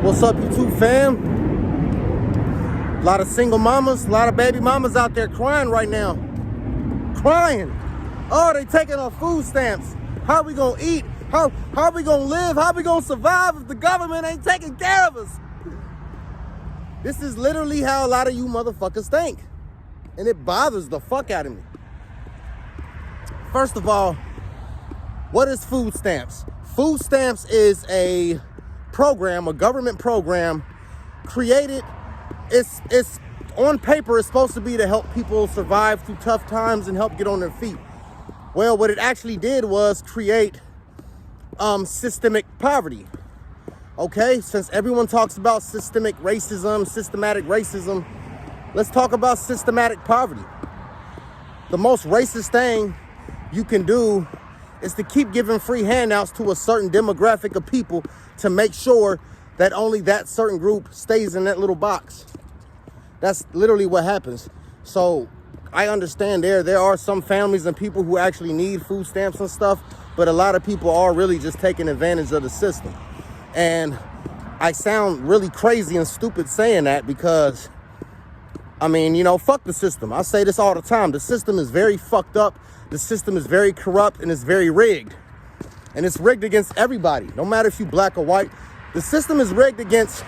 What's up, YouTube fam? A lot of single mamas, a lot of baby mamas out there crying right now. Crying. Oh, they taking our food stamps. How we gonna eat? How we gonna live? How we gonna survive if the government ain't taking care of us? This is literally how a lot of you motherfuckers think. And it bothers the fuck out of me. First of all, what is food stamps? Food stamps is a program, a government program created. It's on paper, it's supposed to be to help people survive through tough times and help get on their feet. Well, what it actually did was create systemic poverty. Okay, since everyone talks about systematic racism, let's talk about systematic poverty. The most racist thing you can do is to keep giving free handouts to a certain demographic of people to make sure that only that certain group stays in that little box. That's literally what happens. So I understand there are some families and people who actually need food stamps and stuff, but a lot of people are really just taking advantage of the system. And I sound really crazy and stupid saying that because, I mean, fuck the system. I say this all the time. The system is very fucked up. The system is very corrupt and it's very rigged. And it's rigged against everybody, no matter if you black or white. The system is rigged against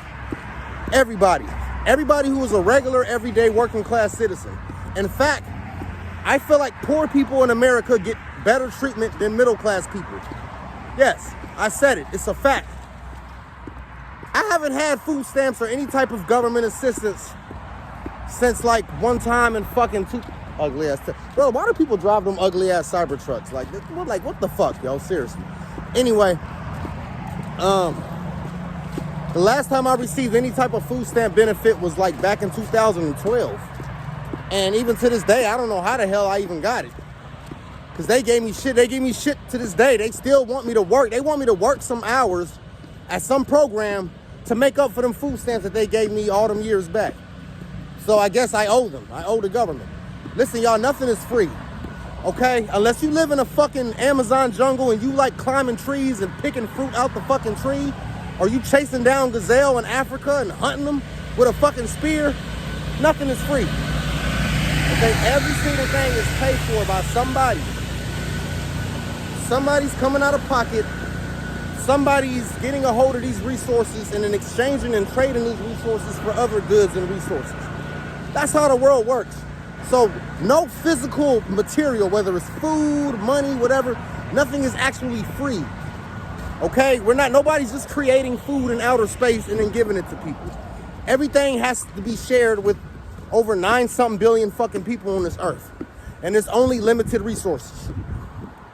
everybody. Everybody who is a regular, everyday, working class citizen. In fact, I feel like poor people in America get better treatment than middle class people. Yes, I said it. It's a fact. I haven't had food stamps or any type of government assistance since like one time in fucking ugly ass. Bro, why do people drive them ugly ass cyber trucks? Like what the fuck, yo? Seriously. Anyway, the last time I received any type of food stamp benefit was like back in 2012. And even to this day, I don't know how the hell I even got it. Because they gave me shit. They give me shit to this day. They still want me to work. They want me to work some hours at some program to make up for them food stamps that they gave me all them years back. So I guess I owe them. I owe the government. Listen, y'all, nothing is free. Okay? Unless you live in a fucking Amazon jungle and you like climbing trees and picking fruit out the fucking tree, or you chasing down gazelle in Africa and hunting them with a fucking spear, nothing is free. Okay? Every single thing is paid for by somebody. Somebody's coming out of pocket. Somebody's getting a hold of these resources and then exchanging and trading these resources for other goods and resources. That's how the world works. So no physical material, whether it's food, money, whatever, nothing is actually free. Okay? Nobody's just creating food in outer space and then giving it to people. Everything has to be shared with over 9-something billion fucking people on this earth. And there's only limited resources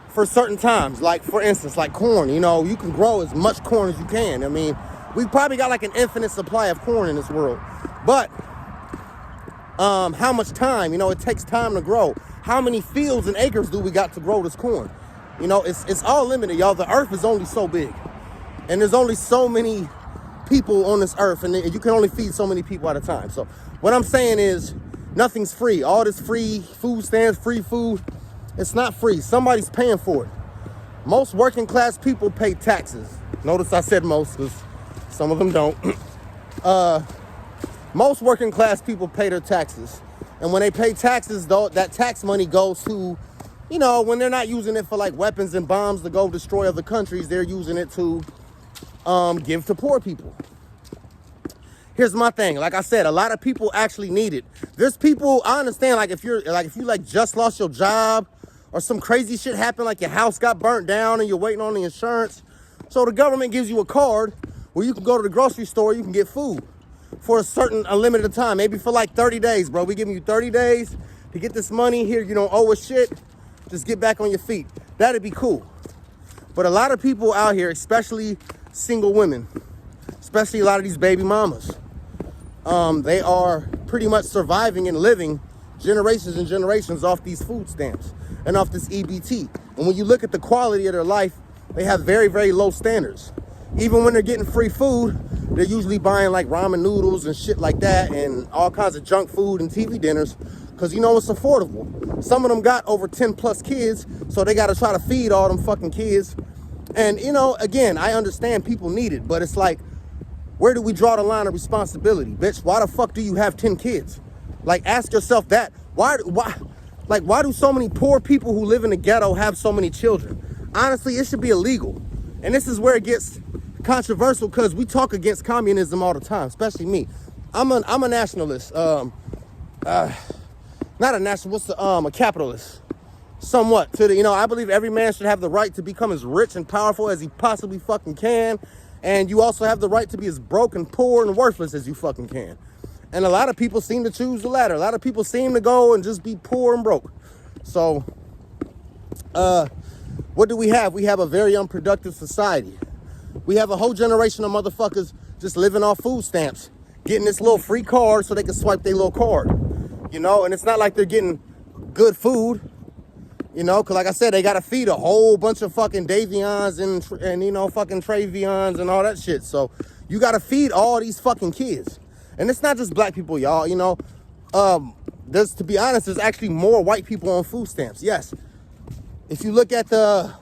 for certain times. Like, for instance, like corn. You can grow as much corn as you can. I mean, we probably got like an infinite supply of corn in this world. But how much time? It takes time to grow. How many fields and acres do we got to grow this corn? It's all limited, y'all. The earth is only so big. And there's only so many people on this earth. And you can only feed so many people at a time. So what I'm saying is nothing's free. All this free food stamps, free food, it's not free. Somebody's paying for it. Most working class people pay taxes. Notice I said most because some of them don't. Most working class people pay their taxes. And when they pay taxes, though, that tax money goes to, when they're not using it for like weapons and bombs to go destroy other countries, they're using it to give to poor people. Here's my thing. Like I said, a lot of people actually need it. There's people, I understand, like if you just lost your job or some crazy shit happened, like your house got burnt down and you're waiting on the insurance. So the government gives you a card where you can go to the grocery store, you can get food for a certain unlimited time, maybe for like 30 days, bro. We giving you 30 days to get this money here. You don't owe us shit. Just get back on your feet. That'd be cool. But a lot of people out here, especially single women, especially a lot of these baby mamas, they are pretty much surviving and living generations and generations off these food stamps and off this EBT. And when you look at the quality of their life, they have very, very low standards. Even when they're getting free food, they're usually buying like ramen noodles and shit like that and all kinds of junk food and TV dinners because it's affordable. Some of them got over 10 plus kids, so they got to try to feed all them fucking kids. And again, I understand people need it, but it's like Where do we draw the line of responsibility, bitch? Why the fuck do you have 10 kids? Like, ask yourself that. Why do so many poor people who live in the ghetto have so many children? Honestly, it should be illegal. And this is where it gets controversial, because we talk against communism all the time, especially me. I'm a nationalist. Not a nationalist, a capitalist. Somewhat. I believe every man should have the right to become as rich and powerful as he possibly fucking can. And you also have the right to be as broke and poor and worthless as you fucking can. And a lot of people seem to choose the latter. A lot of people seem to go and just be poor and broke. So, what do we have? We have a very unproductive society. We have a whole generation of motherfuckers just living off food stamps, getting this little free card so they can swipe their little card. And it's not like they're getting good food. Because like I said, they got to feed a whole bunch of fucking Davions and fucking Travions and all that shit. So you got to feed all these fucking kids. And it's not just black people, y'all, to be honest, there's actually more white people on food stamps. Yes. If you look at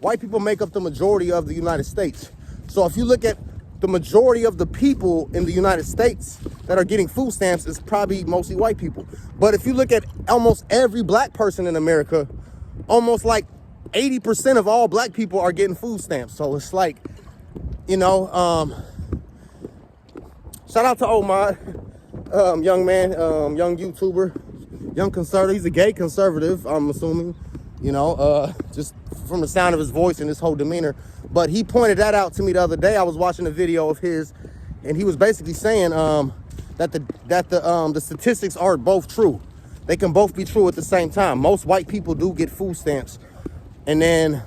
white people make up the majority of the United States. So if you look at the majority of the people in the United States that are getting food stamps, it's probably mostly white people. But if you look at almost every black person in America, almost like 80% of all black people are getting food stamps. So it's like, shout out to Omar, young man, young YouTuber, young conservative. He's a gay conservative, I'm assuming, just from the sound of his voice and his whole demeanor. But he pointed that out to me the other day. I was watching a video of his, and he was basically saying that the statistics are both true. They can both be true at the same time. Most white people do get food stamps. And then,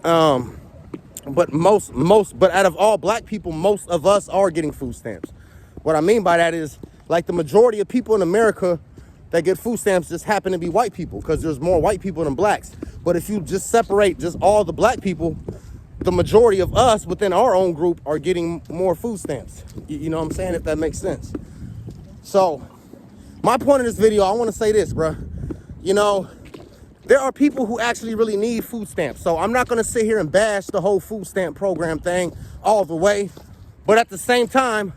but out of all black people, most of us are getting food stamps. What I mean by that is, like, the majority of people in America that get food stamps just happen to be white people, because there's more white people than blacks. But if you just separate just all the black people, the majority of us within our own group are getting more food stamps. You know what I'm saying? If that makes sense. So, my point in this video, I want to say this, bruh. There are people who actually really need food stamps. So I'm not going to sit here and bash the whole food stamp program thing all the way. But at the same time,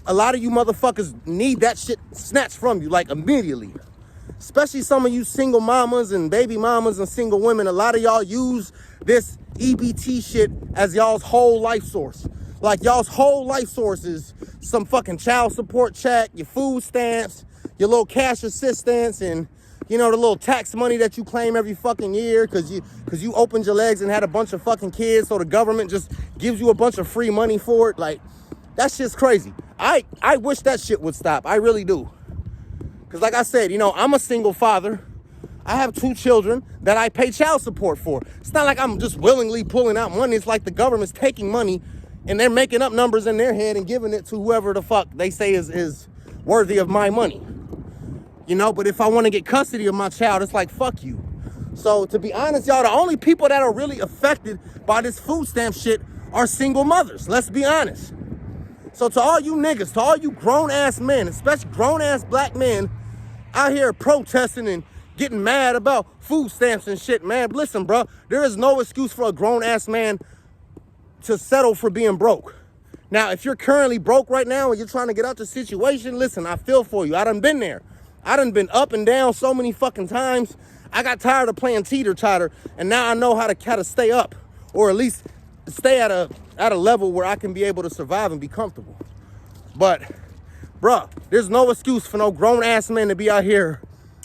a lot of you motherfuckers need that shit snatched from you, like, immediately. Especially some of you single mamas and baby mamas and single women. A lot of y'all use this EBT shit as y'all's whole life source. Like, y'all's whole life source is some fucking child support check, your food stamps, your little cash assistance, and the little tax money that you claim every fucking year because you opened your legs and had a bunch of fucking kids, so the government just gives you a bunch of free money for it. Like, that shit's crazy. I wish that shit would stop. I really do. Because like I said, I'm a single father. I have 2 children that I pay child support for. It's not like I'm just willingly pulling out money. It's like the government's taking money and they're making up numbers in their head and giving it to whoever the fuck they say is worthy of my money. But if I want to get custody of my child, it's like, fuck you. So to be honest, y'all, the only people that are really affected by this food stamp shit are single mothers. Let's be honest. So to all you niggas, to all you grown-ass men, especially grown-ass black men out here protesting and getting mad about food stamps and shit, man, listen, bro, there is no excuse for a grown-ass man to settle for being broke. Now, if you're currently broke right now and you're trying to get out the situation, listen, I feel for you. I done been there. I done been up and down so many fucking times. I got tired of playing teeter-totter, and now I know how to stay up, or at least stay at a level where I can be able to survive and be comfortable. But, bruh, there's no excuse for no grown-ass man to be out here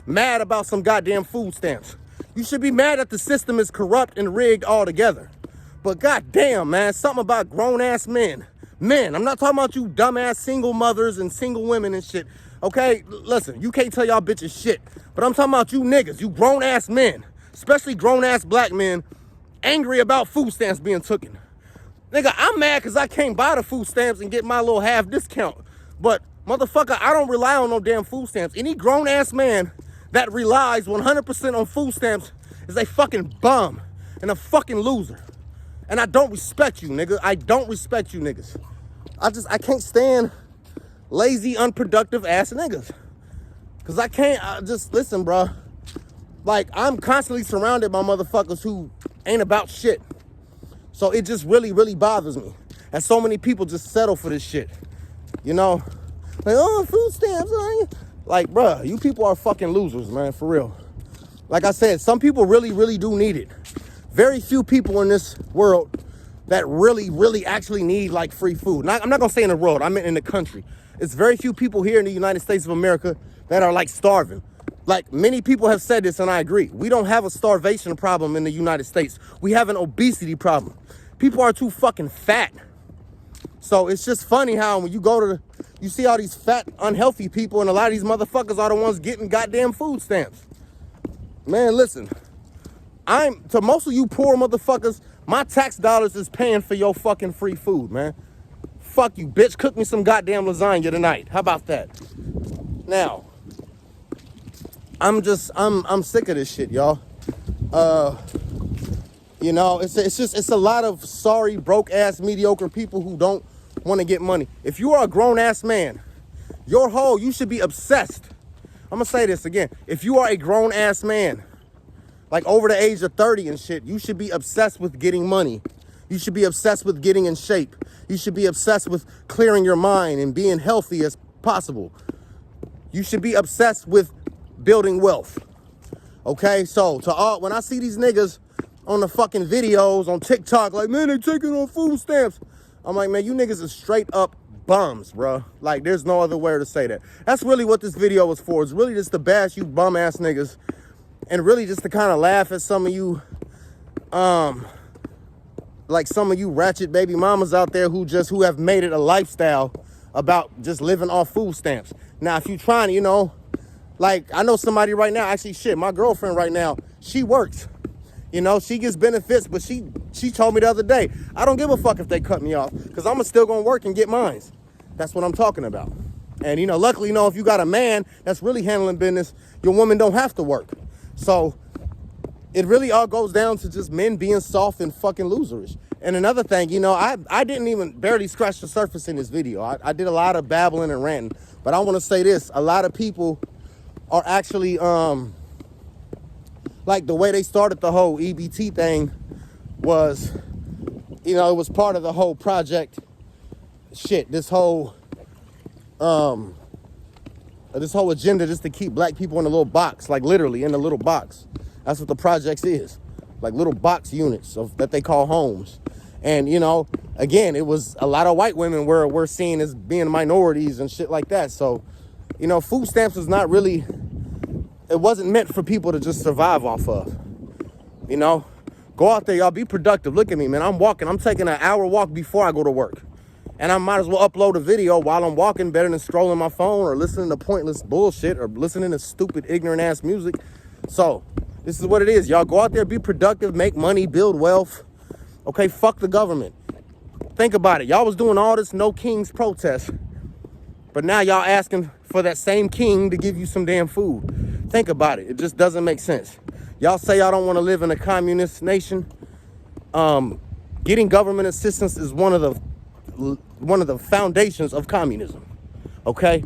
mad about some goddamn food stamps. You should be mad that the system is corrupt and rigged altogether. But goddamn, man, something about grown-ass men. Men, I'm not talking about you dumbass single mothers and single women and shit. Okay, listen, you can't tell y'all bitches shit. But I'm talking about you niggas, you grown-ass men, especially grown-ass black men, angry about food stamps being taken. Nigga, I'm mad because I can't buy the food stamps and get my little half discount. But, motherfucker, I don't rely on no damn food stamps. Any grown-ass man that relies 100% on food stamps is a fucking bum and a fucking loser. And I don't respect you, nigga. I don't respect you niggas. I can't stand lazy, unproductive ass niggas. Cause listen, bro. Like, I'm constantly surrounded by motherfuckers who ain't about shit. So it just really, really bothers me. that so many people just settle for this shit. You know? Like, oh, food stamps. Like, bruh, you people are fucking losers, man, for real. Like I said, some people really, really do need it. Very few people in this world that really, really actually need like free food. I'm not gonna say in the world, I meant in the country. It's very few people here in the United States of America that are like starving. Like many people have said this and I agree. We don't have a starvation problem in the United States. We have an obesity problem. People are too fucking fat. So it's just funny how when you go to you see all these fat, unhealthy people, and a lot of these motherfuckers are the ones getting goddamn food stamps. Man, listen, to most of you poor motherfuckers, my tax dollars is paying for your fucking free food, man. Fuck you, bitch. Cook me some goddamn lasagna tonight. How about that? Now, I'm sick of this shit, y'all. You know, it's a lot of sorry, broke ass, mediocre people who don't want to get money. If you are a grown ass man, you should be obsessed. I'm gonna say this again. If you are a grown ass man, like over the age of 30 and shit, you should be obsessed with getting money. You should be obsessed with getting in shape. You should be obsessed with clearing your mind and being healthy as possible. You should be obsessed with building wealth. Okay, so when I see these niggas on the fucking videos on TikTok, like, man, they taking on food stamps. I'm like, man, you niggas are straight up bums, bro. Like, there's no other way to say that. That's really what this video was for. It's really just to bash you bum ass niggas, and really just to kind of laugh at some of you, like some of you ratchet baby mamas out there who have made it a lifestyle about just living off food stamps. Now, if you trying to, you know, like, I know somebody right now, actually, shit, my girlfriend right now, she works. You know, she gets benefits, but she told me the other day, I don't give a fuck if they cut me off, because I'm still going to work and get mine. That's what I'm talking about. And, you know, luckily, you know, if you got a man that's really handling business, your woman don't have to work. So it really all goes down to just men being soft and fucking loserish. And another thing, you know, I didn't even barely scratch the surface in this video. I did a lot of babbling and ranting. But I want to say this. A lot of people are actually, like, the way they started the whole EBT thing was, you know, it was part of the whole project shit. This whole agenda just to keep black people in a little box, like literally in a little box. That's what the projects is, like little box units that they call homes. And, you know, again, it was a lot of white women we're seen as being minorities and shit like that. So, you know, food stamps is not really, it wasn't meant for people to just survive off of. You know, go out there, y'all, be productive. Look at me, man. I'm walking. I'm taking an hour walk before I go to work. And I might as well upload a video while I'm walking, better than scrolling my phone or listening to pointless bullshit or listening to stupid, ignorant ass music. So this is what it is. Y'all go out there, be productive, make money, build wealth. Okay, fuck the government. Think about it. Y'all was doing all this no kings protest, but now y'all asking for that same king to give you some damn food. Think about it. It just doesn't make sense. Y'all say y'all don't want to live in a communist nation. Getting government assistance is one of the foundations of communism. Okay?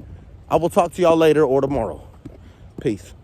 I will talk to y'all later or tomorrow. Peace.